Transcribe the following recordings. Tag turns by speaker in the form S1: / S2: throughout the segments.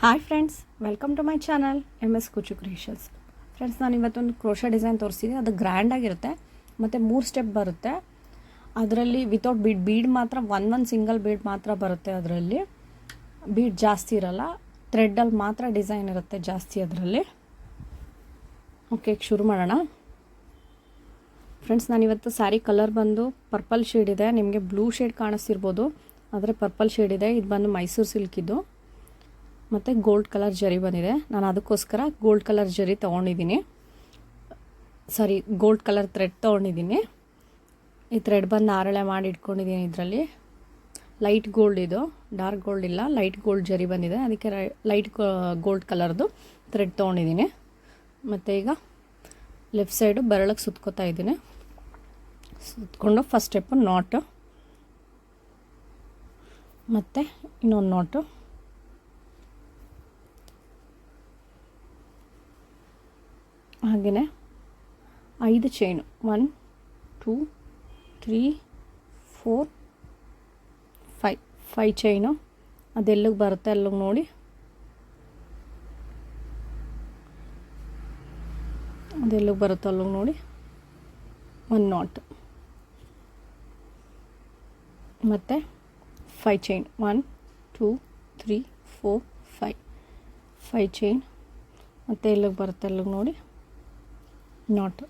S1: Hi friends, welcome to my channel MS ಕುಚು creations. Friends, ನಾನು ಇವತ್ತೊಂದು ಕ್ರೋಶಾ ಡಿಸೈನ್ ತೋರಿಸಿದೆ. ಅದು ಗ್ರ್ಯಾಂಡಾಗಿರುತ್ತೆ ಮತ್ತು 3 ಸ್ಟೆಪ್ ಬರುತ್ತೆ. ಅದರಲ್ಲಿ ವಿತೌಟ್ ಬೀಡ್ ಮಾತ್ರ ಒಂದು ಸಿಂಗಲ್ ಬೀಡ್ ಮಾತ್ರ ಬರುತ್ತೆ. ಅದರಲ್ಲಿ ಬೀಡ್ ಜಾಸ್ತಿ ಇರಲ್ಲ, ಥ್ರೆಡ್ಡಲ್ಲಿ ಮಾತ್ರ ಡಿಸೈನ್ ಇರುತ್ತೆ ಜಾಸ್ತಿ ಅದರಲ್ಲಿ. ಓಕೆ, ಶುರು ಮಾಡೋಣ. ಫ್ರೆಂಡ್ಸ್, ನಾನಿವತ್ತು ಸ್ಯಾರಿ ಕಲರ್ ಬಂದು ಪರ್ಪಲ್ ಶೇಡ್ ಇದೆ. ನಿಮಗೆ ಬ್ಲೂ ಶೇಡ್ ಕಾಣಿಸ್ತಿರ್ಬೋದು, ಆದರೆ ಪರ್ಪಲ್ ಶೇಡ್ ಇದೆ. ಇದು ಬಂದು ಮೈಸೂರು ಸಿಲ್ಕಿದ್ದು ಮತ್ತು ಗೋಲ್ಡ್ ಕಲರ್ ಜರಿ ಬಂದಿದೆ. ನಾನು ಅದಕ್ಕೋಸ್ಕರ ಗೋಲ್ಡ್ ಕಲರ್ ಜರಿ ತೊಗೊಂಡಿದ್ದೀನಿ, ಗೋಲ್ಡ್ ಕಲರ್ ಥ್ರೆಡ್ ತೊಗೊಂಡಿದ್ದೀನಿ. ಈ ಥ್ರೆಡ್ ಬಂದು ಆರಳೆ ಮಾಡಿ ಇಟ್ಕೊಂಡಿದ್ದೀನಿ. ಇದರಲ್ಲಿ ಲೈಟ್ ಗೋಲ್ಡ್, ಇದು ಡಾರ್ಕ್ ಗೋಲ್ಡ್ ಇಲ್ಲ, ಲೈಟ್ ಗೋಲ್ಡ್ ಜರಿ ಬಂದಿದೆ. ಅದಕ್ಕೆ ಲೈಟ್ ಗೋಲ್ಡ್ ಕಲರ್ದು ಥ್ರೆಡ್ ತೊಗೊಂಡಿದ್ದೀನಿ. ಮತ್ತು ಈಗ ಲೆಫ್ಟ್ ಸೈಡು ಬೆರಳಿಗೆ ಸುತ್ಕೋತಾ ಇದ್ದೀನಿ. ಸುತ್ಕೊಂಡು ಫಸ್ಟ್ ಸ್ಟೆಪ್ಪು ನಾಟು, ಮತ್ತು ಇನ್ನೊಂದು ನಾಟು, ಹಾಗೆಯೇ 5 ಚೈನು 1 2 3 4 5 ಚೈನು. ಅದೆಲ್ಲಿಗೆ ಬರುತ್ತೆ ಅಲ್ಲಿಗೆ ನೋಡಿ, ಅದೆಲ್ಲಿಗೆ ಬರುತ್ತೆ ಅಲ್ಲಿಗೆ ನೋಡಿ. 1 ನಾಟ್ ಮತ್ತು 5 ಚೈನ್ 1 2 3 4 5 ಚೈನ್. ಮತ್ತು ಎಲ್ಲಿಗೆ ಬರುತ್ತೆ ಅಲ್ಲಿಗೆ ನೋಡಿ ನಾಟ್.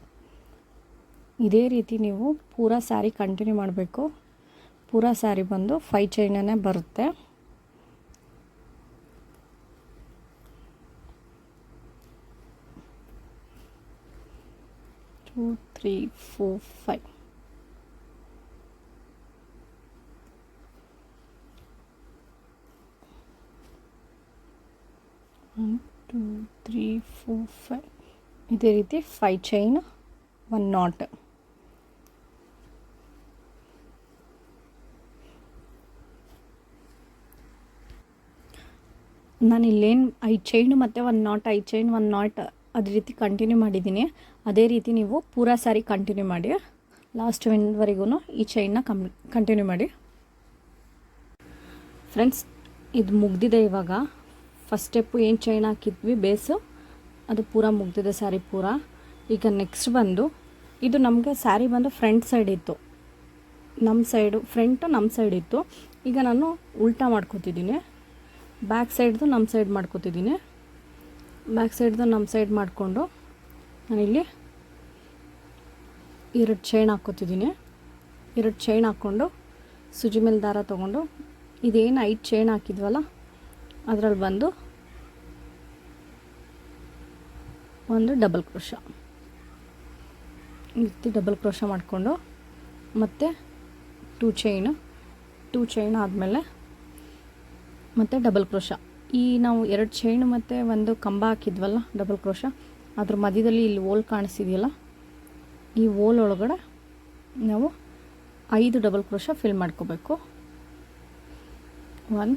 S1: ಇದೇ ರೀತಿ ನೀವು ಪೂರಾ ಸ್ಯಾರಿ ಕಂಟಿನ್ಯೂ ಮಾಡಬೇಕು. ಪೂರಾ ಸ್ಯಾರಿ ಬಂದು 5 ಚೈನೇ ಬರುತ್ತೆ. ಟೂ 3 4 5. ಒನ್ 2 3 4 5. ಇದೇ ರೀತಿ 5 ಚೈನ್ 1 ನಾಟ್. ನಾನು ಇಲ್ಲೇನು 5 ಚೈನು ಮತ್ತು 1 ನಾಟ್, 5 ಚೈನ್ 1 ನಾಟ್ ಅದೇ ರೀತಿ ಕಂಟಿನ್ಯೂ ಮಾಡಿದ್ದೀನಿ. ಅದೇ ರೀತಿ ನೀವು ಪೂರಾ ಸ್ಯಾರಿ ಕಂಟಿನ್ಯೂ ಮಾಡಿ, ಲಾಸ್ಟ್ ಎಂಡ್ವರೆಗೂ ಈ ಚೈನ್ನ ಕಂಟಿನ್ಯೂ ಮಾಡಿ. ಫ್ರೆಂಡ್ಸ್, ಇದು ಮುಗ್ದಿದೆ. ಇವಾಗ ಫಸ್ಟ್ ಸ್ಟೆಪ್ಪು ಏನು ಚೈನ್ ಹಾಕಿದ್ವಿ ಬೇಸು, ಅದು ಪೂರಾ ಮುಗ್ದಿದೆ ಸ್ಯಾರಿ ಪೂರಾ. ಈಗ ನೆಕ್ಸ್ಟ್ ಬಂದು ಇದು ನಮಗೆ ಸ್ಯಾರಿ ಬಂದು ಫ್ರಂಟ್ ಸೈಡ್ ಇತ್ತು, ನಮ್ಮ ಸೈಡು ಫ್ರಂಟು ನಮ್ಮ ಸೈಡ್ ಇತ್ತು. ಈಗ ನಾನು ಉಲ್ಟಾ ಮಾಡ್ಕೋತಿದ್ದೀನಿ. ಬ್ಯಾಕ್ ಸೈಡ್ದು ನಮ್ಮ ಸೈಡ್ ಮಾಡ್ಕೋತಿದ್ದೀನಿ. ಬ್ಯಾಕ್ ಸೈಡ್ದು ನಮ್ಮ ಸೈಡ್ ಮಾಡಿಕೊಂಡು ನಾನಿಲ್ಲಿ 2 ಚೈನ್ ಹಾಕ್ಕೋತಿದ್ದೀನಿ. 2 ಚೈನ್ ಹಾಕ್ಕೊಂಡು ಸುಜಿ ಮೇಲೆ ದಾರ ತೊಗೊಂಡು ಇದೇನು 5 ಚೈನ್ ಹಾಕಿದ್ವಲ್ಲ ಅದರಲ್ಲಿ ಬಂದು ಒಂದು ಡಬಲ್ ಕ್ರೋಶಾ, ಈ ರೀತಿ ಡಬಲ್ ಕ್ರೋಶಾ ಮಾಡಿಕೊಂಡು ಮತ್ತು 2 ಚೈನ್ ಆದಮೇಲೆ ಮತ್ತು ಡಬಲ್ ಕ್ರೋಶಾ. ಈ ನಾವು 2 ಚೈನು ಮತ್ತು ಒಂದು ಕಂಬ ಹಾಕಿದ್ವಲ್ಲ ಡಬಲ್ ಕ್ರೋಶಾ, ಅದ್ರ ಮಧ್ಯದಲ್ಲಿ ಇಲ್ಲಿ ಓಲ್ ಕಾಣಿಸ್ತಿದೆಯಲ್ಲ, ಈ ಓಲ್ ಒಳಗಡೆ ನಾವು 5 ಡಬಲ್ ಕ್ರೋಶಾ ಫಿಲ್ ಮಾಡ್ಕೋಬೇಕು. 1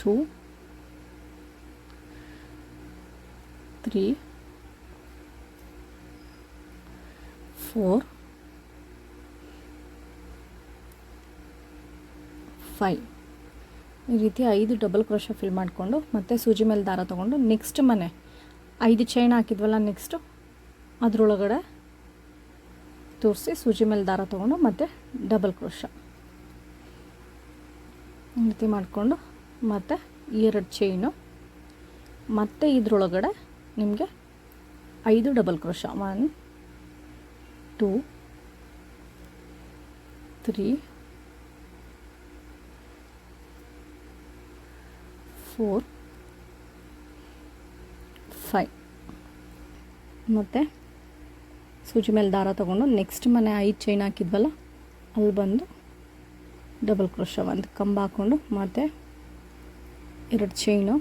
S1: 2 3 4 5. ಈ ರೀತಿ 5 ಡಬಲ್ ಕ್ರೋಶಾ ಫಿಲ್ ಮಾಡಿಕೊಂಡು ಮತ್ತೆ ಸೂಜಿ ಮೇಲೆ ದಾರ ತೊಗೊಂಡು ನೆಕ್ಸ್ಟ್ ಮನೆ 5 ಚೈನ್ ಹಾಕಿದ್ವಲ್ಲ ನೆಕ್ಸ್ಟು ಅದರೊಳಗಡೆ ತೋರಿಸಿ ಸೂಜಿ ಮೇಲೆ ದಾರ ತೊಗೊಂಡು ಮತ್ತು ಡಬಲ್ ಕ್ರೋಶಾ ಈ ರೀತಿ ಮಾಡಿಕೊಂಡು ಮತ್ತು 2 ಚೈನು ಮತ್ತು ಇದರೊಳಗಡೆ ನಿಮಗೆ 5 ಡಬಲ್ ಕ್ರೋಶಾ 1 2 3 4 5 ಮತ್ತು ಸೂಜಿ ಮೇಲೆ ದಾರ ತೊಗೊಂಡು ನೆಕ್ಸ್ಟ್ ಮನೆ 5 ಚೈನ್ ಹಾಕಿದ್ವಲ್ಲ ಅಲ್ಲಿ ಬಂದು ಡಬಲ್ ಕ್ರೋಶಾ ಒಂದು ಕಂಬ ಹಾಕ್ಕೊಂಡು ಮತ್ತು 2 ಚೈನು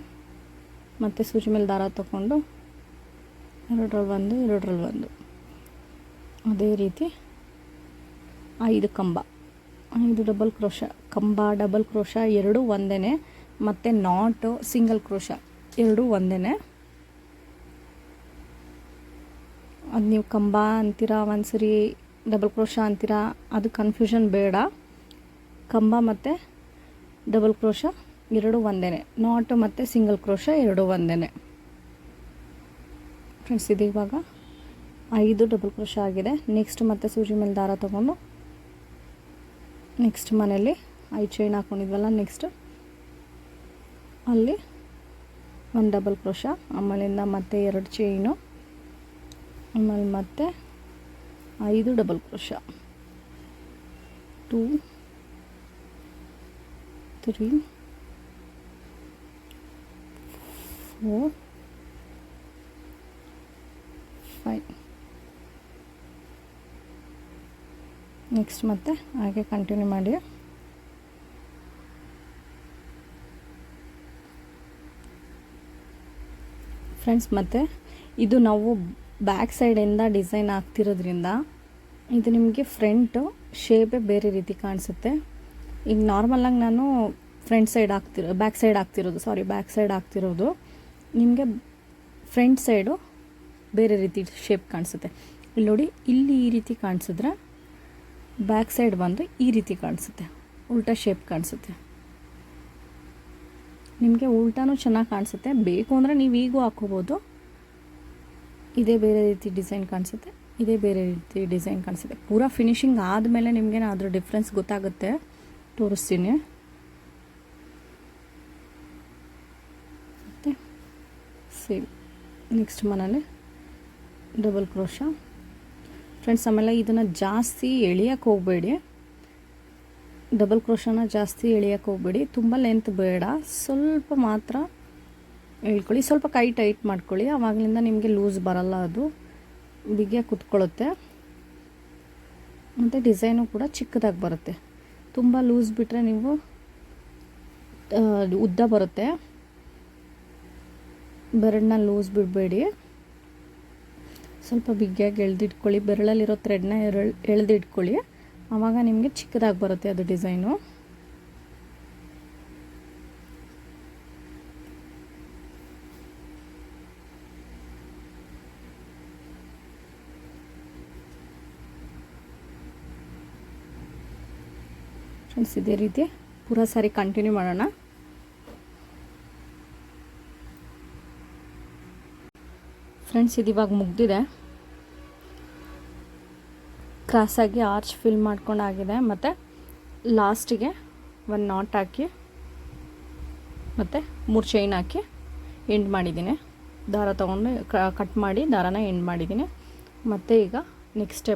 S1: ಮತ್ತು ಸೂಜಿ ಮೇಲೆ ದಾರ ತೊಗೊಂಡು 2ರಲ್ಲಿ 1 ಅದೇ ರೀತಿ 5 ಕಂಬ, 5 ಡಬಲ್ ಕ್ರೋಶಾ. ಕಂಬ ಡಬಲ್ ಕ್ರೋಶಾ 2 ಒಂದೇ, ಮತ್ತು ನಾಟು ಸಿಂಗಲ್ ಕ್ರೋಶಾ 2 ಒಂದೇ. ಅದು ನೀವು ಕಂಬ ಅಂತೀರಾ, ಒಂದ್ಸರಿ ಡಬಲ್ ಕ್ರೋಶಾ ಅಂತೀರಾ, ಅದು ಕನ್ಫ್ಯೂಷನ್ ಬೇಡ. ಕಂಬ ಮತ್ತು ಡಬಲ್ ಕ್ರೋಶ ಎರಡು ಒಂದೇ, ನಾಟ್ ಮತ್ತು ಸಿಂಗಲ್ ಕ್ರೋಶ ಎರಡು ಒಂದೇ. ಫ್ರೆಂಡ್ಸ್ ಇದು ಇವಾಗ 5 ಡಬಲ್ ಕ್ರೋಶ ಆಗಿದೆ. ನೆಕ್ಸ್ಟ್ ಮತ್ತೆ ಸೂಜಿ ಮೇಲೆ ದಾರ ತೊಗೊಂಡು ನೆಕ್ಸ್ಟ್ ಮನೇಲಿ 5 ಚೈನ್ ಹಾಕ್ಕೊಂಡಿದ್ವಲ್ಲ, ನೆಕ್ಸ್ಟ್ ಅಲ್ಲಿ 1 ಡಬಲ್ ಕ್ರೋಶ, ಆಮೇಲಿಂದ ಮತ್ತೆ 2 ಚೈನು, ಆಮೇಲೆ ಮತ್ತೆ 5 ಡಬಲ್ ಕ್ರೋಶ, 2 3 4 5. ನೆಕ್ಸ್ಟ್ ಮತ್ತೆ ಹಾಗೆ ಕಂಟಿನ್ಯೂ ಮಾಡಿ. ಫ್ರೆಂಡ್ಸ್ ಮತ್ತು ಇದು ನಾವು ಬ್ಯಾಕ್ ಸೈಡಿಂದ ಡಿಸೈನ್ ಆಗ್ತಿರೋದ್ರಿಂದ ಇದು ನಿಮಗೆ ಫ್ರಂಟು ಶೇಪೇ ಬೇರೆ ರೀತಿ ಕಾಣಿಸುತ್ತೆ. ಈಗ ನಾರ್ಮಲಾಗಿ ನಾನು ಬ್ಯಾಕ್ ಸೈಡ್ ಆಗ್ತಿರೋದು ನಿಮಗೆ ಫ್ರಂಟ್ ಸೈಡು ಬೇರೆ ರೀತಿ ಶೇಪ್ ಕಾಣಿಸುತ್ತೆ. ಇಲ್ಲಿ ನೋಡಿ, ಇಲ್ಲಿ ಈ ರೀತಿ ಕಾಣಿಸಿದ್ರೆ ಬ್ಯಾಕ್ ಸೈಡ್ ಬಂದು ಈ ರೀತಿ ಕಾಣಿಸುತ್ತೆ, ಉಲ್ಟಾ ಶೇಪ್ ಕಾಣಿಸುತ್ತೆ. ನಿಮಗೆ ಉಲ್ಟಾನೂ ಚೆನ್ನಾಗಿ ಕಾಣಿಸುತ್ತೆ. ಬೇಕು ಅಂದರೆ ನೀವು ಈಗೂ ಹಾಕ್ಕೋಬೋದು. ಇದೇ ಬೇರೆ ರೀತಿ ಡಿಸೈನ್ ಕಾಣಿಸುತ್ತೆ, ಇದೇ ಬೇರೆ ರೀತಿ ಡಿಸೈನ್ ಕಾಣಿಸುತ್ತೆ. ಪೂರಾ ಫಿನಿಶಿಂಗ್ ಆದಮೇಲೆ ನಿಮಗೆ ಅದ್ರ ಡಿಫ್ರೆನ್ಸ್ ಗೊತ್ತಾಗುತ್ತೆ, ತೋರಿಸ್ತೀನಿ. ಮತ್ತು ಸೇಮ್ ನೆಕ್ಸ್ಟ್ ಮನೇಲಿ ಡಬಲ್ ಕ್ರೋಶ. ಫ್ರೆಂಡ್ಸ್ ಆಮೇಲೆ ಇದನ್ನು ಜಾಸ್ತಿ ಎಳಿಯೋಕ್ಕೆ ಹೋಗಬೇಡಿ, ಡಬಲ್ ಕ್ರೋಶನ ಜಾಸ್ತಿ ಎಳಿಯೋಕ್ಕೆ ಹೋಗಬೇಡಿ. ತುಂಬ ಲೆಂತ್ ಬೇಡ, ಸ್ವಲ್ಪ ಮಾತ್ರ ಎಳ್ಕೊಳ್ಳಿ. ಸ್ವಲ್ಪ ಕೈ ಟೈಟ್ ಮಾಡ್ಕೊಳ್ಳಿ, ಆವಾಗಲಿಂದ ನಿಮಗೆ ಲೂಸ್ ಬರಲ್ಲ, ಅದು ಬಿಗಿಯಾಗಿ ಕುತ್ಕೊಳ್ಳುತ್ತೆ. ಮತ್ತು ಡಿಸೈನು ಕೂಡ ಚಿಕ್ಕದಾಗಿ ಬರುತ್ತೆ. ತುಂಬ ಲೂಸ್ ಬಿಟ್ಟರೆ ನೀವು ಉದ್ದ ಬರುತ್ತೆ. ಬೆರಳನ್ನ ಲೂಸ್ ಬಿಡಬೇಡಿ, ಸ್ವಲ್ಪ ಬಿಗಿಯಾಗಿ ಎಳೆದಿಟ್ಕೊಳ್ಳಿ. ಬೆರಳಲ್ಲಿರೋ ಥ್ರೆಡ್ನ ಎಳೆದಿಟ್ಕೊಳ್ಳಿ, ಆವಾಗ ನಿಮಗೆ ಚಿಕ್ಕದಾಗಿ ಬರುತ್ತೆ ಅದು ಡಿಸೈನು. ಫ್ರೆಂಡ್ಸ್ ಇದೇ ರೀತಿ ಪೂರಾ ಸಾರಿ ಕಂಟಿನ್ಯೂ ಮಾಡೋಣ. ಫ್ರೆಂಡ್ಸ್ ಇದು ಇವಾಗ ಮುಗ್ದಿದೆ. ಕ್ರಾಸಾಗಿ ಆರ್ಚ್ ಫಿಲ್ ಮಾಡ್ಕೊಂಡಾಗಿದೆ. ಮತ್ತು ಲಾಸ್ಟಿಗೆ 1 ನಾಟ್ ಹಾಕಿ ಮತ್ತು 3 ಚೈನ್ ಹಾಕಿ ಎಂಡ್ ಮಾಡಿದ್ದೀನಿ. ದಾರ ತೊಗೊಂಡು ಕಟ್ ಮಾಡಿ ದಾರಾನ ಎಂಡ್ ಮಾಡಿದ್ದೀನಿ. ಮತ್ತು ಈಗ ನೆಕ್ಸ್ಟ್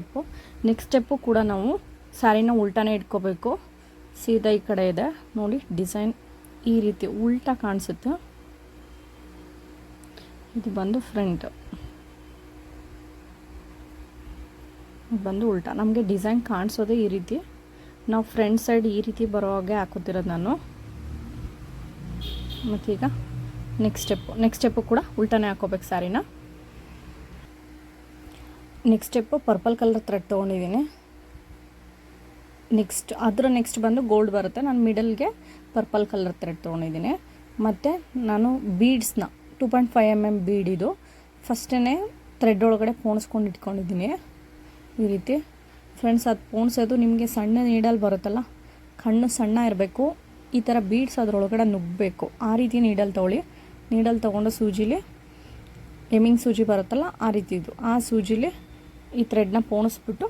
S1: ಸ್ಟೆಪ್ಪು ಕೂಡ ನಾವು ಸ್ಯಾರಿನ ಉಲ್ಟಾನೇ ಇಟ್ಕೋಬೇಕು. ಸೀದಾ ಈ ಕಡೆ ಇದೆ ನೋಡಿ, ಡಿಸೈನ್ ಈ ರೀತಿ ಉಲ್ಟಾ ಕಾಣಿಸುತ್ತೆ. ಇದು ಬಂದು ಫ್ರಂಟ್, ಬಂದು ಉಲ್ಟಾ. ನಮಗೆ ಡಿಸೈನ್ ಕಾಣಿಸೋದೇ ಈ ರೀತಿ. ನಾವು ಫ್ರಂಟ್ ಸೈಡ್ ಈ ರೀತಿ ಬರೋ ಹಾಗೆ ಹಾಕೋತಿರೋದು ನಾನು. ಮತ್ತೀಗ ನೆಕ್ಸ್ಟ್ ಸ್ಟೆಪ್ಪು ಕೂಡ ಉಲ್ಟಾನೇ ಹಾಕೋಬೇಕು ಸ್ಯಾರಿನ. Next step purple colour thread ತೊಗೊಂಡಿದ್ದೀನಿ. ನೆಕ್ಸ್ಟ್ ಬಂದು ಗೋಲ್ಡ್ ಬರುತ್ತೆ. ನಾನು ಮಿಡಲ್ಗೆ ಪರ್ಪಲ್ ಕಲರ್ ಥ್ರೆಡ್ ತೊಗೊಂಡಿದ್ದೀನಿ. ಮತ್ತು ನಾನು ಬೀಡ್ಸ್ನ 2.5 mm ಬೀಡ್ ಇದು ಫಸ್ಟೇ ಥ್ರೆಡ್ ಒಳಗಡೆ ಪೋಣಿಸ್ಕೊಂಡು ಇಟ್ಕೊಂಡಿದ್ದೀನಿ ಈ ರೀತಿ. ಫ್ರೆಂಡ್ಸ್ ಅದು ಪೋಣಿಸೋದು ನಿಮಗೆ ಸಣ್ಣ ನೀಡಲ್ ಬರುತ್ತಲ್ಲ, ಕಣ್ಣು ಸಣ್ಣ ಇರಬೇಕು. ಈ ಥರ ಬೀಡ್ಸ್ ಅದರೊಳಗಡೆ ನುಗ್ಗಬೇಕು. ಆ ರೀತಿ ನೀಡಲ್ ತೊಗೊಂಡು ಸೂಜಿಲಿ ಎಮ್ಮಿಂಗ್ ಸೂಜಿ ಬರುತ್ತಲ್ಲ ಆ ರೀತಿ ಇದು, ಆ ಸೂಜಿಲಿ ಈ ಥ್ರೆಡ್ನ ಪೋಣಿಸ್ಬಿಟ್ಟು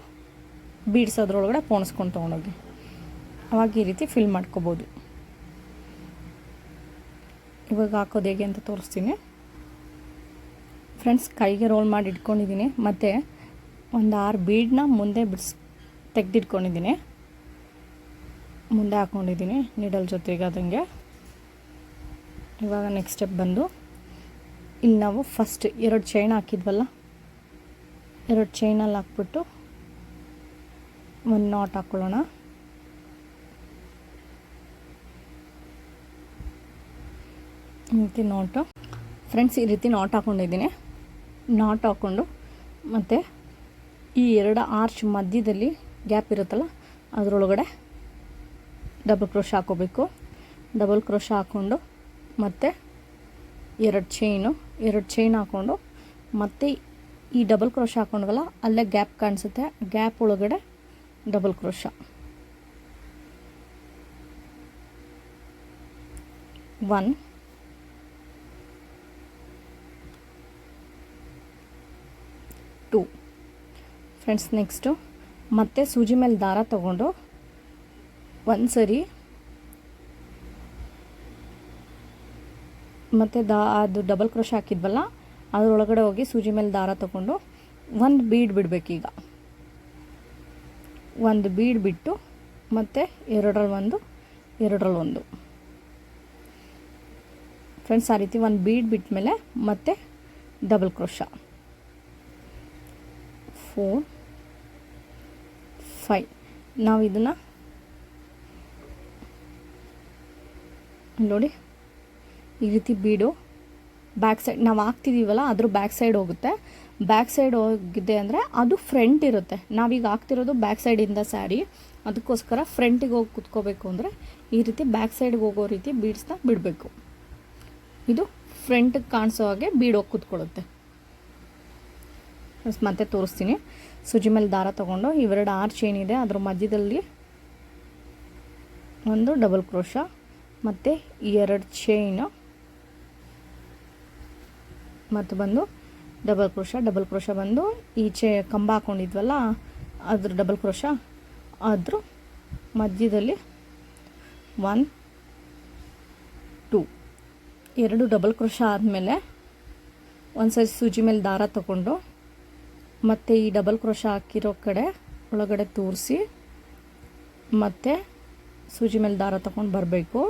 S1: ಬೀಡ್ಸ್ ಅದರೊಳಗಡೆ ಪೋಣಿಸ್ಕೊಂಡು ತೊಗೊಂಡೋಗಿ ಅವಾಗ ಈ ರೀತಿ ಫಿಲ್ ಮಾಡ್ಕೋಬೋದು. ಇವಾಗ ಹಾಕೋದು ಹೇಗೆ ಅಂತ ತೋರಿಸ್ತೀನಿ. ಫ್ರೆಂಡ್ಸ್ ಕೈಗೆ ರೋಲ್ ಮಾಡಿ ಇಟ್ಕೊಂಡಿದ್ದೀನಿ. ಮತ್ತು ಒಂದು 6 ಬೀಡನ್ನ ಮುಂದೆ ತೆಗೆದಿಟ್ಕೊಂಡಿದ್ದೀನಿ, ಮುಂದೆ ಹಾಕ್ಕೊಂಡಿದ್ದೀನಿ ನೀಡಲ್ ಜೊತೆಗೆ ಆದಂಗೆ. ಇವಾಗ ನೆಕ್ಸ್ಟ್ ಸ್ಟೆಪ್ ಬಂದು ಇಲ್ಲಿ ನಾವು ಫಸ್ಟ್ 2 ಚೈನ್ ಹಾಕಿದ್ವಲ್ಲ, 2 ಚೈನಲ್ಲಿ ಹಾಕ್ಬಿಟ್ಟು 1 ನಾಟ್ ಹಾಕ್ಕೊಳ್ಳೋಣ. ಮತ್ತು ನಾಟು ಫ್ರೆಂಡ್ಸ್ ಈ ರೀತಿ ನಾಟ್ ಹಾಕ್ಕೊಂಡಿದ್ದೀನಿ. ನಾಟ್ ಹಾಕ್ಕೊಂಡು ಮತ್ತು ಈ 2 ಆರ್ಚ್ ಮಧ್ಯದಲ್ಲಿ ಗ್ಯಾಪ್ ಇರುತ್ತಲ್ಲ ಅದರೊಳಗಡೆ ಡಬಲ್ ಕ್ರೋಶ ಹಾಕೋಬೇಕು. ಡಬಲ್ ಕ್ರೋಶ ಹಾಕ್ಕೊಂಡು ಮತ್ತು 2 ಚೈನ್ ಹಾಕ್ಕೊಂಡು ಮತ್ತು ಈ ಡಬಲ್ ಕ್ರೋಶ ಹಾಕ್ಕೊಂಡ್ವಲ್ಲ ಅಲ್ಲೇ ಗ್ಯಾಪ್ ಕಾಣಿಸುತ್ತೆ, ಗ್ಯಾಪ್ ಒಳಗಡೆ ಡಬಲ್ ಕ್ರೋಶ. 1 2 ಫ್ರೆಂಡ್ಸ್. ನೆಕ್ಸ್ಟು ಮತ್ತೆ ಸೂಜಿ ಮೇಲೆ ದಾರ ತಗೊಂಡು ಒಂದು ಸರಿ ಮತ್ತು ಅದು ಡಬಲ್ ಕ್ರೋಶ ಹಾಕಿದ್ವಲ್ಲ ಅದರೊಳಗಡೆ ಹೋಗಿ ಸೂಜಿ ಮೇಲೆ ದಾರ ತಗೊಂಡು ಒಂದು ಬೀಡ್ ಬಿಡಬೇಕೀಗ. ಒಂದು ಬೀಡ್ ಬಿಟ್ಟು ಮತ್ತು ಎರಡರಲ್ಲಿ ಒಂದು ಫ್ರೆಂಡ್ಸ್. ಆ ರೀತಿ ಒಂದು ಬೀಡ್ ಬಿಟ್ಟ ಮೇಲೆ ಮತ್ತೆ ಡಬಲ್ ಕ್ರೋಶ 4 5. ನಾವು ಇದನ್ನು ನೋಡಿ ಈ ರೀತಿ ಬೀಡು ಬ್ಯಾಕ್ ಸೈಡ್ ನಾವು ಹಾಕ್ತಿದ್ದೀವಲ್ಲ ಅದ್ರ ಬ್ಯಾಕ್ ಸೈಡ್ ಹೋಗುತ್ತೆ. ಬ್ಯಾಕ್ ಸೈಡ್ ಹೋಗಿದೆ ಅಂದರೆ ಅದು ಫ್ರಂಟ್ ಇರುತ್ತೆ. ನಾವೀಗ ಹಾಕ್ತಿರೋದು ಬ್ಯಾಕ್ ಸೈಡಿಂದ ಸ್ಯಾರಿ, ಅದಕ್ಕೋಸ್ಕರ ಫ್ರಂಟಿಗೆ ಹೋಗಿ ಕುತ್ಕೋಬೇಕು ಅಂದರೆ ಈ ರೀತಿ ಬ್ಯಾಕ್ ಸೈಡ್ಗೆ ಹೋಗೋ ರೀತಿ ಬೀಡ್ಸ್ನ ಬಿಡಬೇಕು. ಇದು ಫ್ರಂಟಿಗೆ ಕಾಣಿಸೋ ಹಾಗೆ ಬೀಡ್ ಹೋಗಿ ಕೂತ್ಕೊಳ್ಳುತ್ತೆ. ಮತ್ತೆ ತೋರಿಸ್ತೀನಿ. ಸೂಜಿ ಮೇಲೆ ದಾರ ತೊಗೊಂಡು ಇವೆರಡು ಆರ್ಚ್ ಏನಿದೆ ಅದ್ರ ಮಧ್ಯದಲ್ಲಿ ಒಂದು ಡಬಲ್ ಕ್ರೋಶ ಮತ್ತು 2 ಚೈನು ಮತ್ತು ಬಂದು ಡಬಲ್ ಕ್ರೋಶ ಬಂದು ಈಚೆ ಕಂಬ ಹಾಕ್ಕೊಂಡಿದ್ವಲ್ಲ ಅದ್ರ ಡಬಲ್ ಕ್ರೋಶ ಅದ್ರ ಮಧ್ಯದಲ್ಲಿ 1 2 2 ಡಬಲ್ ಕ್ರೋಶ ಆದಮೇಲೆ ಒಂದು ಸರಿ ಸೂಜಿ ಮೇಲೆ ದಾರ ತಗೊಂಡು ಮತ್ತು ಈ ಡಬಲ್ ಕ್ರೋಶ ಹಾಕಿರೋ ಕಡೆ ಒಳಗಡೆ ತೋರಿಸಿ ಮತ್ತು ಸೂಜಿ ಮೇಲೆ ದಾರ ತಗೊಂಡು ಬರಬೇಕು.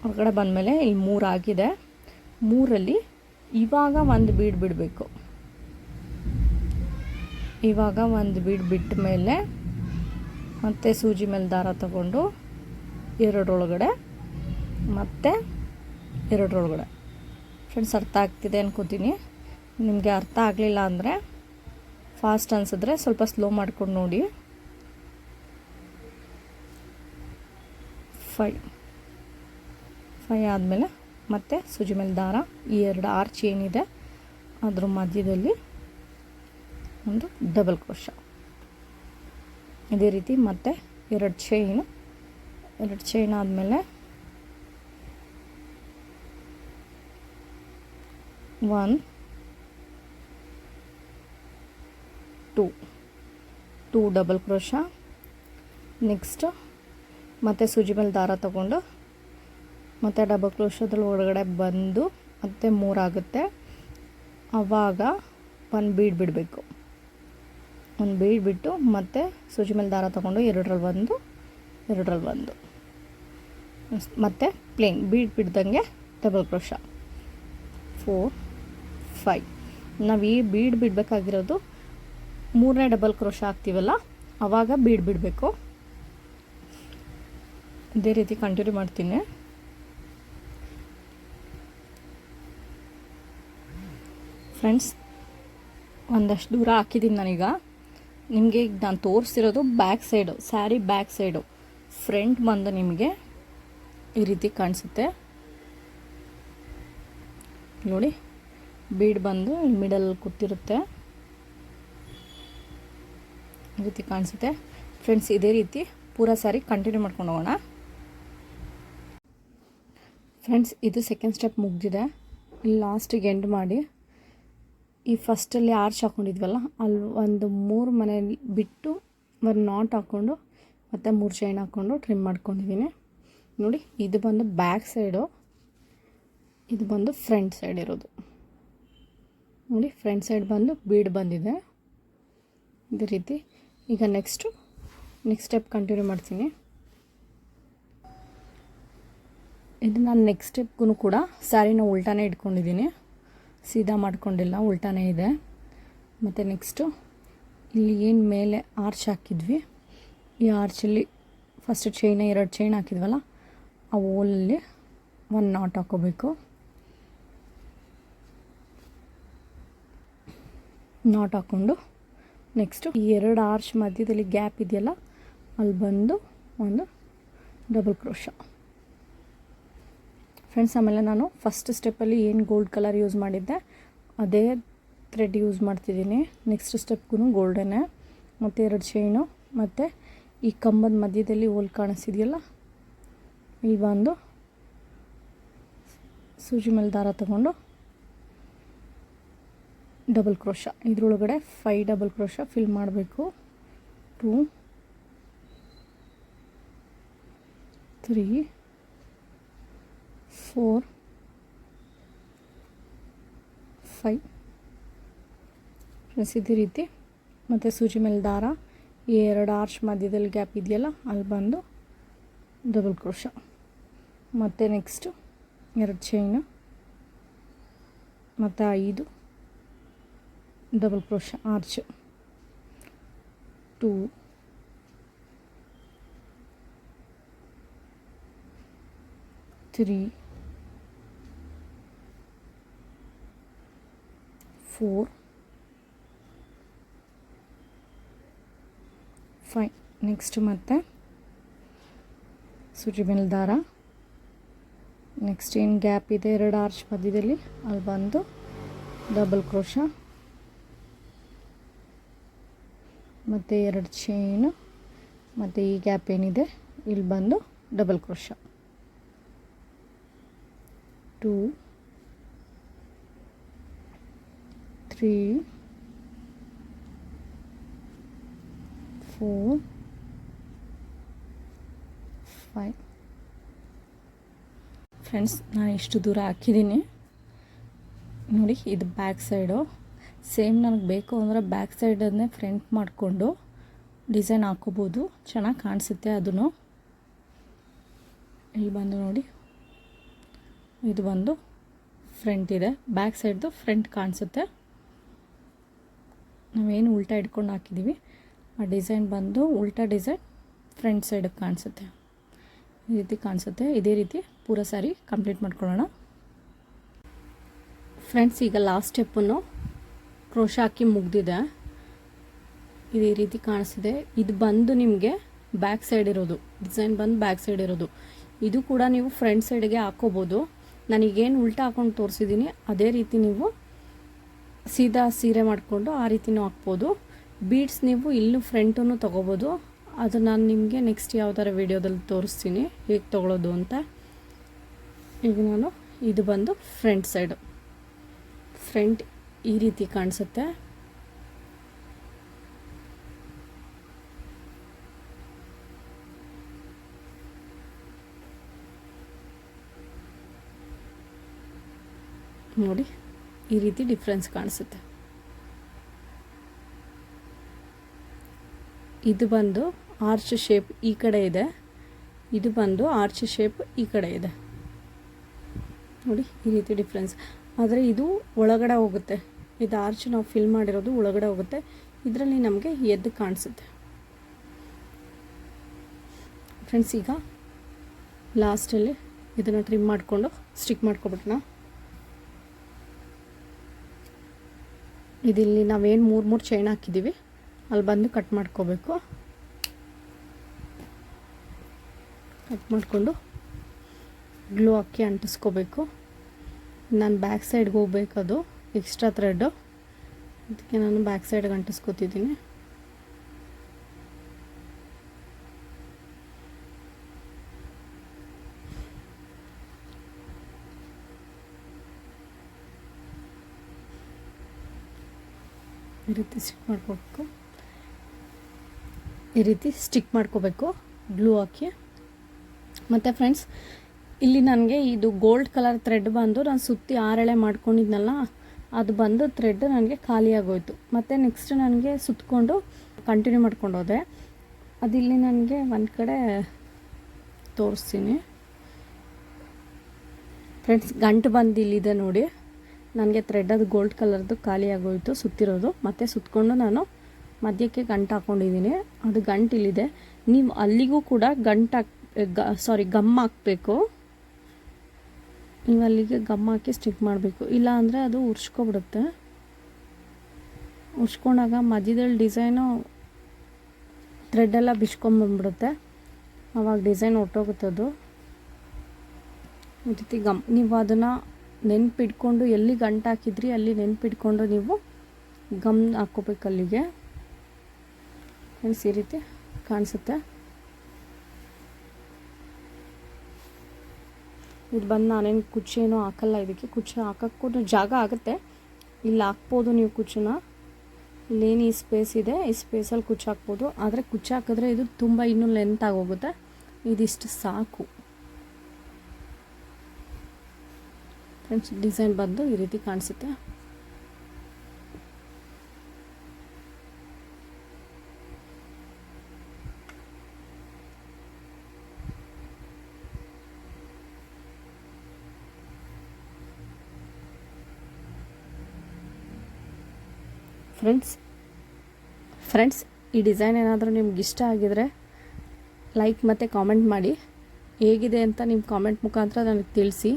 S1: ಹೊರಗಡೆ ಬಂದಮೇಲೆ ಇಲ್ಲಿ 3 ಆಗಿದೆ. 3ರಲ್ಲಿ ಇವಾಗ ಒಂದು ಬೀಡ್ ಬಿಡಬೇಕು. ಇವಾಗ ಒಂದು ಬೀಡ್ ಬಿಟ್ಟ ಮೇಲೆ ಮತ್ತೆ ಸೂಜಿ ಮೇಲೆ ದಾರ ತಗೊಂಡು 2 ಮತ್ತು 2 ಫ್ರೆಂಡ್ಸ್, ಅರ್ಥ ಆಗ್ತಿದೆ ಅನ್ಕೋತೀನಿ. ನಿಮಗೆ ಅರ್ಥ ಆಗಲಿಲ್ಲ ಅಂದರೆ ಫಾಸ್ಟ್ ಅನಿಸಿದ್ರೆ ಸ್ವಲ್ಪ ಸ್ಲೋ ಮಾಡ್ಕೊಂಡು ನೋಡಿ. 5 ಆದಮೇಲೆ ಮತ್ತೆ ಸೂಜಿ ಮೇಲೆ ದಾರ, ಈ 2 ಆರ್ಚ್ ಏನಿದೆ ಅದ್ರ ಮಧ್ಯದಲ್ಲಿ ಒಂದು ಡಬಲ್ ಕ್ರೋಶ. ಇದೇ ರೀತಿ ಮತ್ತೆ 2 ಚೈನ್ ಆದಮೇಲೆ 1 2 ಡಬಲ್ ಕ್ರೋಶ. ನೆಕ್ಸ್ಟ್ ಮತ್ತೆ ಸೂಜಿ ಮೇಲೆ ದಾರ ತಗೊಂಡು ಮತ್ತು ಡಬಲ್ ಕ್ರೋಶದಲ್ಲಿ ಒಳಗಡೆ ಬಂದು ಮತ್ತೆ 3 ಆಗುತ್ತೆ. ಆವಾಗ ಒಂದು ಬೀಡ್ ಬಿಡಬೇಕು. ಒಂದು ಬೀಡ್ ಬಿಟ್ಟು ಮತ್ತೆ ಸೂಜಿ ಮೇಲೆ ದಾರ ತಗೊಂಡು 2 ಮತ್ತು ಪ್ಲೇನ್ ಬೀಡ್ ಬಿಡ್ದಂಗೆ ಡಬಲ್ ಕ್ರೋಶ 4 5. ನಾವು ಈ ಬೀಡ್ ಬಿಡಬೇಕಾಗಿರೋದು 3ನೇ ಡಬಲ್ ಕ್ರೋಶ ಹಾಕ್ತೀವಲ್ಲ ಆವಾಗ ಬೀಡ್ ಬಿಡಬೇಕು. ಇದೇ ರೀತಿ ಕಂಟಿನ್ಯೂ ಮಾಡ್ತೀನಿ. ಫ್ರೆಂಡ್ಸ್, ಒಂದಷ್ಟು ದೂರ ಹಾಕಿದ್ದೀನಿ ನಾನೀಗ. ನಿಮಗೆ ಈಗ ನಾನು ತೋರಿಸ್ತಿರೋದು back side, sari back side. Front ಬಂದು ನಿಮಗೆ ಈ ರೀತಿ ಕಾಣಿಸುತ್ತೆ ನೋಡಿ. ಬೀಡ್ ಬಂದು ಮಿಡಲ್ ಕೂತಿರುತ್ತೆ, ಈ ರೀತಿ ಕಾಣಿಸುತ್ತೆ. ಫ್ರೆಂಡ್ಸ್, ಇದೇ ರೀತಿ ಪೂರ ಸ್ಯಾರಿ ಕಂಟಿನ್ಯೂ ಮಾಡ್ಕೊಂಡು ಹೋಗೋಣ. ಫ್ರೆಂಡ್ಸ್, ಇದು ಸೆಕೆಂಡ್ ಸ್ಟೆಪ್ ಮುಗ್ದಿದೆ. ಇಲ್ಲಿ ಲಾಸ್ಟಿಗೆ ಎಂಡ್ ಮಾಡಿ ಈ ಫಸ್ಟಲ್ಲಿ ಆರ್ಚ್ ಹಾಕ್ಕೊಂಡಿದ್ವಲ್ಲ ಅಲ್ಲಿ ಒಂದು 3 ಮನೆಯಲ್ಲಿ ಬಿಟ್ಟು ಒಂದು ನಾಟ್ ಹಾಕ್ಕೊಂಡು ಮತ್ತು 3 ಚೈನ್ ಹಾಕ್ಕೊಂಡು ಟ್ರಿಮ್ ಮಾಡ್ಕೊಂಡಿದ್ದೀನಿ ನೋಡಿ. ಇದು ಬಂದು ಬ್ಯಾಕ್ ಸೈಡು, ಇದು ಬಂದು ಫ್ರಂಟ್ ಸೈಡ್ ಇರೋದು ನೋಡಿ. ಫ್ರಂಟ್ ಸೈಡ್ ಬಂದು ಬೀಡ್ ಬಂದಿದೆ ಇದೇ ರೀತಿ. ಈಗ ನೆಕ್ಸ್ಟ್ ಸ್ಟೆಪ್ ಕಂಟಿನ್ಯೂ ಮಾಡ್ತೀನಿ. ಇದು ನಾನು ನೆಕ್ಸ್ಟ್ ಸ್ಟೆಪ್ಗೂ ಕೂಡ ಸ್ಯಾರಿನ ಉಲ್ಟಾನೇ ಇಟ್ಕೊಂಡಿದ್ದೀನಿ, ಸೀದಾ ಮಾಡ್ಕೊಂಡಿಲ್ಲ, ಉಲ್ಟಾನೇ ಇದೆ. ಮತ್ತು ನೆಕ್ಸ್ಟು ಇಲ್ಲಿ ಏನು ಮೇಲೆ ಆರ್ಚ್ ಹಾಕಿದ್ವಿ, ಈ ಆರ್ಚಲ್ಲಿ ಫಸ್ಟ್ ಚೈನ 2 ಚೈನ್ ಹಾಕಿದ್ವಲ್ಲ ಆ ಓಲಲ್ಲಿ 1 ನಾಟ್ ಹಾಕೋಬೇಕು. ನಾಟ್ ಹಾಕ್ಕೊಂಡು ನೆಕ್ಸ್ಟು ಈ 2 ಆರ್ಚ್ ಮಧ್ಯದಲ್ಲಿ ಗ್ಯಾಪ್ ಇದೆಯಲ್ಲ ಅಲ್ಲಿ ಬಂದು ಒಂದು ಡಬಲ್ ಕ್ರೋಶ. ಫ್ರೆಂಡ್ಸ್, ಆಮೇಲೆ ನಾನು ಫಸ್ಟ್ ಸ್ಟೆಪ್ಪಲ್ಲಿ ಏನು ಗೋಲ್ಡ್ ಕಲರ್ ಯೂಸ್ ಮಾಡಿದ್ದೆ ಅದೇ ಥ್ರೆಡ್ ಯೂಸ್ ಮಾಡ್ತಿದ್ದೀನಿ. ನೆಕ್ಸ್ಟ್ ಸ್ಟೆಪ್ಗೂ ಗೋಲ್ಡನ್ನೇ ಮತ್ತು 2 ಚೈನು ಮತ್ತು ಈ ಕಂಬದ ಮಧ್ಯದಲ್ಲಿ ಹೋಲ್ ಕಾಣಿಸ್ತಿದೆಯಲ್ಲ ಇಲ್ಲಿ ಬಂದು ಸೂಜಿ ಮೇಲೆ ದಾರ ತಗೊಂಡು ಡಬಲ್ ಕ್ರೋಶ, ಇದರೊಳಗಡೆ 5 ಡಬಲ್ ಕ್ರೋಶ ಫಿಲ್ ಮಾಡಬೇಕು. 2 3 4 5 ಫ್ರೆಂಡ್ಸ್, ಇದೇ ರೀತಿ ಮತ್ತು ಸೂಜಿ ಮೇಲೆ ದಾರ ಈ 2 ಆರ್ಚ್ ಮಧ್ಯದಲ್ಲಿ ಗ್ಯಾಪ್ ಇದೆಯಲ್ಲ ಅಲ್ಲಿ ಬಂದು ಡಬಲ್ ಕ್ರೋಶ, ಮತ್ತು ನೆಕ್ಸ್ಟು 2 ಚೈನು ಮತ್ತು 5 ಡಬಲ್ ಕ್ರೋಶ ಆರ್ಚ್. 2 3 4 5 ನೆಕ್ಸ್ಟ್ ಮತ್ತೆ ಸೂಜಿ ಮೇಲೆ ದಾರ, ನೆಕ್ಸ್ಟ್ ಏನು ಗ್ಯಾಪ್ ಇದೆ 2 ಆರ್ಚ್ ಮಧ್ಯದಲ್ಲಿ ಅಲ್ಲಿ ಬಂದು ಡಬಲ್ ಕ್ರೋಶ ಮತ್ತು 2 ಚೈನು ಮತ್ತು ಈ ಗ್ಯಾಪ್ ಏನಿದೆ ಇಲ್ಲಿ ಬಂದು ಡಬಲ್ ಕ್ರೋಶ. 2 3 4 5 ಫ್ರೆಂಡ್ಸ್, ನಾನು ಇಷ್ಟು ದೂರ ಹಾಕಿದ್ದೀನಿ ನೋಡಿ. ಇದು ಬ್ಯಾಕ್ ಸೈಡು ಸೇಮ್ ನನಗೆ ಬೇಕು ಅಂದರೆ ಬ್ಯಾಕ್ ಸೈಡನ್ನೇ ಫ್ರಂಟ್ ಮಾಡಿಕೊಂಡು ಡಿಸೈನ್ ಹಾಕೋಬೋದು, ಚೆನ್ನಾಗಿ ಕಾಣಿಸುತ್ತೆ. ಅದನ್ನು ಇಲ್ಲಿ ಬಂದು ನೋಡಿ, ಇದು ಬಂದು ಫ್ರಂಟ್ ಇದೆ, ಬ್ಯಾಕ್ ಸೈಡ್ದು ಫ್ರಂಟ್ ಕಾಣಿಸುತ್ತೆ. ನಾವೇನು ಉಲ್ಟಾ ಇಟ್ಕೊಂಡು ಹಾಕಿದ್ದೀವಿ ಆ ಡಿಸೈನ್ ಬಂದು ಉಲ್ಟಾ ಡಿಸೈನ್ ಫ್ರಂಟ್ ಸೈಡಿಗೆ ಕಾಣಿಸುತ್ತೆ, ಈ ರೀತಿ ಕಾಣಿಸುತ್ತೆ. ಇದೇ ರೀತಿ ಪೂರ ಸ್ಯಾರಿ ಕಂಪ್ಲೀಟ್ ಮಾಡ್ಕೊಳ್ಳೋಣ ಫ್ರೆಂಡ್ಸ್. ಈಗ ಲಾಸ್ಟ್ ಸ್ಟೆಪ್ಪನ್ನು ಕ್ರೋಶ ಹಾಕಿ ಮುಗ್ದಿದೆ, ಇದೇ ರೀತಿ ಕಾಣಿಸ್ತಿದೆ. ಇದು ಬಂದು ನಿಮಗೆ ಬ್ಯಾಕ್ ಸೈಡ್ ಇರೋದು, ಡಿಸೈನ್ ಬಂದು ಬ್ಯಾಕ್ ಸೈಡ್ ಇರೋದು. ಇದು ಕೂಡ ನೀವು ಫ್ರಂಟ್ ಸೈಡ್ಗೆ ಹಾಕೋಬೋದು. ನನಗೇನು ಉಲ್ಟಾ ಹಾಕೊಂಡು ತೋರಿಸಿದ್ದೀನಿ ಅದೇ ರೀತಿ ನೀವು ಸೀದಾ ಸೀರೆ ಮಾಡಿಕೊಂಡು ಆ ರೀತಿನೂ ಹಾಕ್ಬೋದು. ಬೀಡ್ಸ್ ನೀವು ಇಲ್ಲೂ ಫ್ರಂಟನ್ನು ತೊಗೋಬೋದು, ಅದು ನಾನು ನಿಮಗೆ ನೆಕ್ಸ್ಟ್ ಯಾವ್ದಾರ ವಿಡಿಯೋದಲ್ಲಿ ತೋರಿಸ್ತೀನಿ ಹೇಗೆ ತೊಗೊಳ್ಳೋದು ಅಂತ. ಈಗ ನಾನು ಇದು ಬಂದು ಫ್ರಂಟ್ ಸೈಡು, ಫ್ರಂಟ್ ಈ ರೀತಿ ಕಾಣಿಸುತ್ತೆ. ನೋಡಿ, ಈ ರೀತಿ ಡಿಫ್ರೆನ್ಸ್ ಕಾಣಿಸುತ್ತೆ. ಇದು ಬಂದು ಆರ್ಚ್ ಶೇಪ್ ಈ ಕಡೆ ಇದೆ, ಇದು ಬಂದು ಆರ್ಚ್ ಶೇಪ್ ಈ ಕಡೆ ಇದೆ. ನೋಡಿ, ಈ ರೀತಿ ಡಿಫ್ರೆನ್ಸ್. ಆದರೆ ಇದು ಒಳಗಡೆ ಹೋಗುತ್ತೆ, ಇದು ಆರ್ಚ್ ನಾವು ಫಿಲ್ ಮಾಡಿರೋದು ಒಳಗಡೆ ಹೋಗುತ್ತೆ, ಇದರಲ್ಲಿ ನಮಗೆ ಎದ್ದು ಕಾಣಿಸುತ್ತೆ ಫ್ರೆಂಡ್ಸ್. ಈಗ ಲಾಸ್ಟಲ್ಲಿ ಇದನ್ನು ಟ್ರಿಮ್ ಮಾಡಿಕೊಂಡು ಸ್ಟಿಕ್ ಮಾಡ್ಕೊಬಿಟ್ನ. ಇದಿಲ್ಲಿ ನಾವೇನು 3 ಚೈನ್ ಹಾಕಿದ್ದೀವಿ ಅಲ್ಲಿ ಬಂದು ಕಟ್ ಮಾಡ್ಕೋಬೇಕು. ಕಟ್ ಮಾಡಿಕೊಂಡು ಗ್ಲೂ ಹಾಕಿ ಅಂಟಿಸ್ಕೋಬೇಕು. ನಾನು ಬ್ಯಾಕ್ ಸೈಡ್ಗೆ ಹೋಗ್ಬೇಕು, ಅದು ಎಕ್ಸ್ಟ್ರಾ ಥ್ರೆಡ್ಡು, ಅದಕ್ಕೆ ನಾನು ಬ್ಯಾಕ್ ಸೈಡ್ಗೆ ಅಂಟಿಸ್ಕೋತಿದ್ದೀನಿ. ಈ ರೀತಿ ಸ್ಟಿಕ್ ಮಾಡ್ಕೋಬೇಕು, ಈ ರೀತಿ ಸ್ಟಿಕ್ ಮಾಡ್ಕೋಬೇಕು ಗ್ಲೂ ಹಾಕಿ. ಮತ್ತು ಫ್ರೆಂಡ್ಸ್, ಇಲ್ಲಿ ನನಗೆ ಇದು ಗೋಲ್ಡ್ ಕಲರ್ ಥ್ರೆಡ್ ಬಂದು ನಾನು ಸುತ್ತಿ 6 ಎಳೆ ಮಾಡ್ಕೊಂಡಿದ್ನಲ್ಲ, ಅದು ಬಂದು ಥ್ರೆಡ್ ನನಗೆ ಖಾಲಿಯಾಗೋಯ್ತು. ಮತ್ತು ನೆಕ್ಸ್ಟ್ ನನಗೆ ಸುತ್ತಕೊಂಡು ಕಂಟಿನ್ಯೂ ಮಾಡ್ಕೊಂಡು ಹೋದೆ. ಅದಿಲ್ಲಿ ನನಗೆ ಒಂದು ಕಡೆ ತೋರಿಸ್ತೀನಿ ಫ್ರೆಂಡ್ಸ್. ಗಂಟು ಬಂದು ಇಲ್ಲಿದೆ ನೋಡಿ, ನನಗೆ ಥ್ರೆಡ್ ಅದು ಗೋಲ್ಡ್ ಕಲರ್ದು ಖಾಲಿ ಆಗೋಯಿತು ಸುತ್ತಿರೋದು. ಮತ್ತು ಸುತ್ತಕೊಂಡು ನಾನು ಮಧ್ಯಕ್ಕೆ ಗಂಟು ಹಾಕ್ಕೊಂಡಿದ್ದೀನಿ, ಅದು ಗಂಟು ಇಲ್ಲಿದೆ. ನೀವು ಅಲ್ಲಿಗೂ ಕೂಡ ಗಮ್ ಹಾಕಬೇಕು. ನೀವು ಅಲ್ಲಿಗೆ ಗಮ್ ಹಾಕಿ ಸ್ಟಿಕ್ ಮಾಡಬೇಕು, ಇಲ್ಲ ಅಂದರೆ ಅದು ಉರ್ಸ್ಕೊಬಿಡುತ್ತೆ. ಉರ್ಸ್ಕೊಂಡಾಗ ಮಧ್ಯದಲ್ಲಿ ಡಿಸೈನು ಥ್ರೆಡ್ಡೆಲ್ಲ ಬಿಚ್ಕೊಂಬಂದ್ಬಿಡುತ್ತೆ, ಆವಾಗ ಡಿಸೈನ್ ಹೊಟ್ಟೋಗುತ್ತದು. ಈ ರೀತಿ ನೀವು ಅದನ್ನು ನೆನ್ಪಿಟ್ಕೊಂಡು ಎಲ್ಲಿ ಗಂಟು ಹಾಕಿದ್ರಿ ಅಲ್ಲಿ ನೆನ್ಪಿಟ್ಕೊಂಡು ನೀವು ಗಮ್ ಹಾಕ್ಕೋಬೇಕು ಅಲ್ಲಿಗೆ ಫ್ರೆಂಡ್ಸ್. ಈ ರೀತಿ ಕಾಣಿಸುತ್ತೆ. ಇದು ಬಂದು ನಾನೇನು ಕುಚ್ಚೇನೂ ಹಾಕಲ್ಲ, ಇದಕ್ಕೆ ಕುಚ್ಚು ಹಾಕೋಕ್ಕೂ ಜಾಗ ಆಗುತ್ತೆ, ಇಲ್ಲಿ ಹಾಕ್ಬೋದು ನೀವು ಕುಚ್ಚನ್ನ. ಇಲ್ಲೇನು ಈ ಸ್ಪೇಸ್ ಇದೆ, ಈ ಸ್ಪೇಸಲ್ಲಿ ಕುಚ್ಚು ಹಾಕ್ಬೋದು. ಆದರೆ ಕುಚ್ಚು ಹಾಕಿದ್ರೆ ಇದು ತುಂಬ ಇನ್ನೂ ಲೆಂತ್ ಆಗೋಗುತ್ತೆ. ಇದಿಷ್ಟು ಸಾಕು ಫ್ರೆಂಡ್ಸ್. ಡಿಸೈನ್ ಬಂದು ಈ ರೀತಿ ಕಾಣಿಸುತ್ತೆ. ಫ್ರೆಂಡ್ಸ್ ಈ ಡಿಸೈನ್ ಏನಾದರೂ ನಿಮ್ಗೆ ಇಷ್ಟ ಆಗಿದರೆ ಲೈಕ್ ಮತ್ತು ಕಾಮೆಂಟ್ ಮಾಡಿ. ಹೇಗಿದೆ ಅಂತ ನಿಮ್ಮ ಕಾಮೆಂಟ್ ಮುಖಾಂತರ ನನಗೆ ತಿಳಿಸಿ.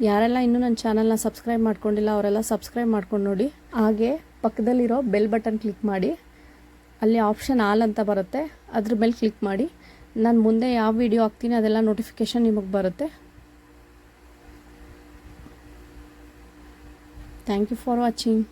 S1: ಯಾರೆಲ್ಲ ಇನ್ನೂ ನನ್ನ ಚಾನಲ್ನ ಸಬ್ಸ್ಕ್ರೈಬ್ ಮಾಡ್ಕೊಂಡಿಲ್ಲ ಅವರೆಲ್ಲ ಸಬ್ಸ್ಕ್ರೈಬ್ ಮಾಡ್ಕೊಂಡು ನೋಡಿ. ಹಾಗೆ ಪಕ್ಕದಲ್ಲಿರೋ ಬೆಲ್ ಬಟನ್ ಕ್ಲಿಕ್ ಮಾಡಿ. ಅಲ್ಲಿ ಆಪ್ಷನ್ ಆಲ್ ಅಂತ ಬರುತ್ತೆ, ಅದ್ರ ಮೇಲೆ ಕ್ಲಿಕ್ ಮಾಡಿ. ನಾನು ಮುಂದೆ ಯಾವ ವಿಡಿಯೋ ಹಾಕ್ತೀನಿ ಅದೆಲ್ಲ ನೋಟಿಫಿಕೇಷನ್ ನಿಮಗೆ ಬರುತ್ತೆ. Thank you for watching.